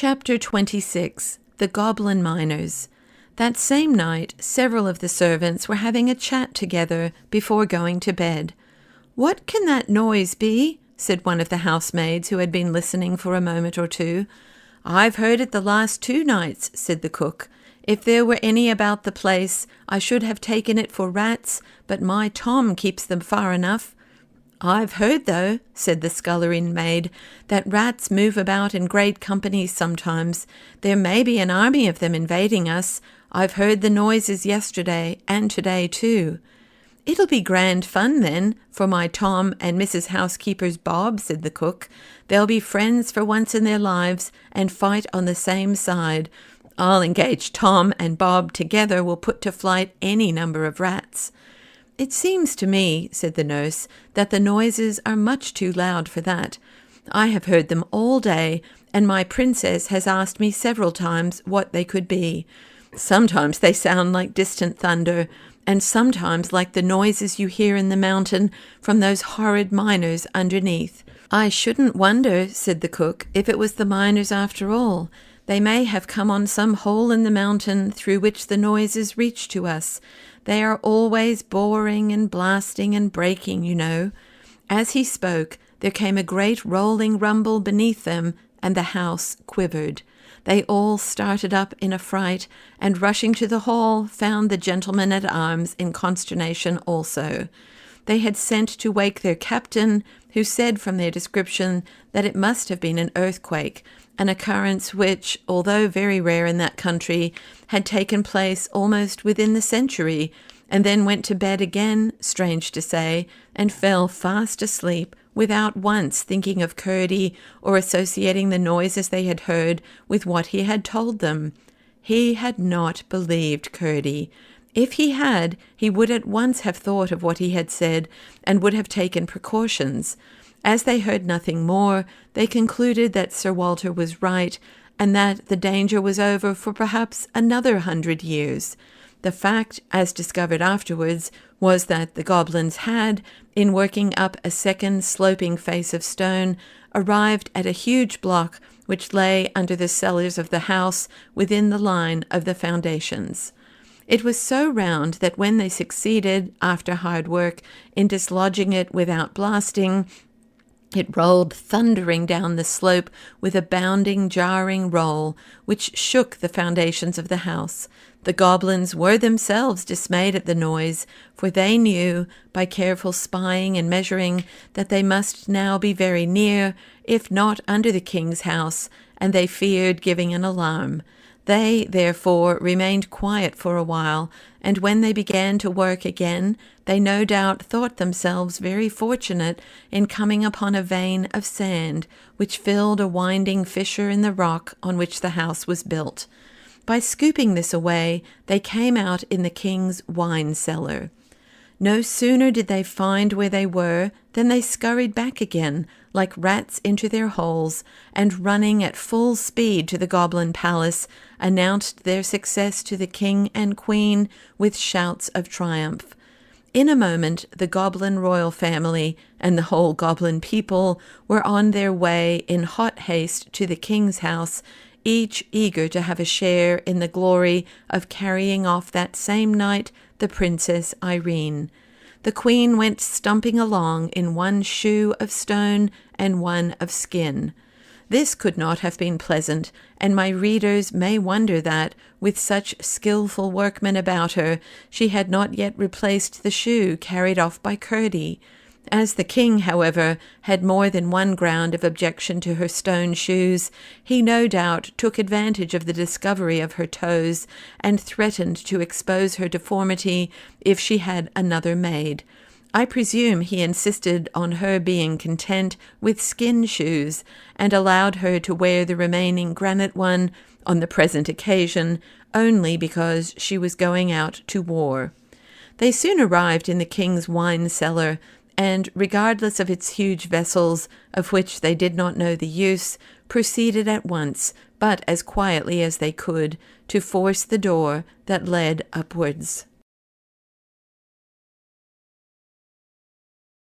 Chapter 26. The Goblin Miners. That same night, several of the servants were having a chat together before going to bed. "What can that noise be?" said one of the housemaids who had been listening for a moment or two. "I've heard it the last 2 nights," said the cook. "If there were any about the place, I should have taken it for rats, but my Tom keeps them far enough." "I've heard, though," said the scullery maid, "that rats move about in great companies sometimes. There may be an army of them invading us. I've heard the noises yesterday and today too." "It'll be grand fun, then, for my Tom and Mrs. Housekeeper's Bob," said the cook. "They'll be friends for once in their lives and fight on the same side. I'll engage Tom and Bob together will put to flight any number of rats." "It seems to me," said the nurse, "that the noises are much too loud for that. I have heard them all day, and my princess has asked me several times what they could be. Sometimes they sound like distant thunder, and sometimes like the noises you hear in the mountain from those horrid miners underneath." "I shouldn't wonder," said the cook, "if it was the miners after all. They may have come on some hole in the mountain through which the noises reach to us. They are always boring and blasting and breaking, you know." As he spoke, there came a great rolling rumble beneath them, and the house quivered. They all started up in a fright, and rushing to the hall, found the gentlemen-at-arms in consternation also. They had sent to wake their captain, who said from their description that it must have been an earthquake, an occurrence which, although very rare in that country, had taken place almost within the century, and then went to bed again, strange to say, and fell fast asleep without once thinking of Curdie or associating the noises they had heard with what he had told them. He had not believed Curdie. If he had, he would at once have thought of what he had said and would have taken precautions. As they heard nothing more, they concluded that Sir Walter was right, and that the danger was over for perhaps another 100 years. The fact, as discovered afterwards, was that the goblins had, in working up a second sloping face of stone, arrived at a huge block which lay under the cellars of the house within the line of the foundations. It was so round that when they succeeded, after hard work, in dislodging it without blasting, it rolled thundering down the slope with a bounding, jarring roll, which shook the foundations of the house. The goblins were themselves dismayed at the noise, for they knew, by careful spying and measuring, that they must now be very near, if not under the king's house, and they feared giving an alarm. They, therefore, remained quiet for a while, and when they began to work again, they no doubt thought themselves very fortunate in coming upon a vein of sand which filled a winding fissure in the rock on which the house was built. By scooping this away, they came out in the king's wine cellar. No sooner did they find where they were than they scurried back again, like rats into their holes, and running at full speed to the Goblin Palace, announced their success to the king and queen with shouts of triumph. In a moment, the Goblin royal family and the whole Goblin people were on their way in hot haste to the king's house, each eager to have a share in the glory of carrying off that same night the Princess Irene. The queen went stumping along in one shoe of stone and one of skin. This could not have been pleasant, and my readers may wonder that, with such skilful workmen about her, she had not yet replaced the shoe carried off by Curdie. As the king, however, had more than one ground of objection to her stone shoes, he no doubt took advantage of the discovery of her toes, and threatened to expose her deformity if she had another made. I presume he insisted on her being content with skin shoes, and allowed her to wear the remaining granite one on the present occasion, only because she was going out to war. They soon arrived in the king's wine cellar, and, regardless of its huge vessels, of which they did not know the use, proceeded at once, but as quietly as they could, to force the door that led upwards.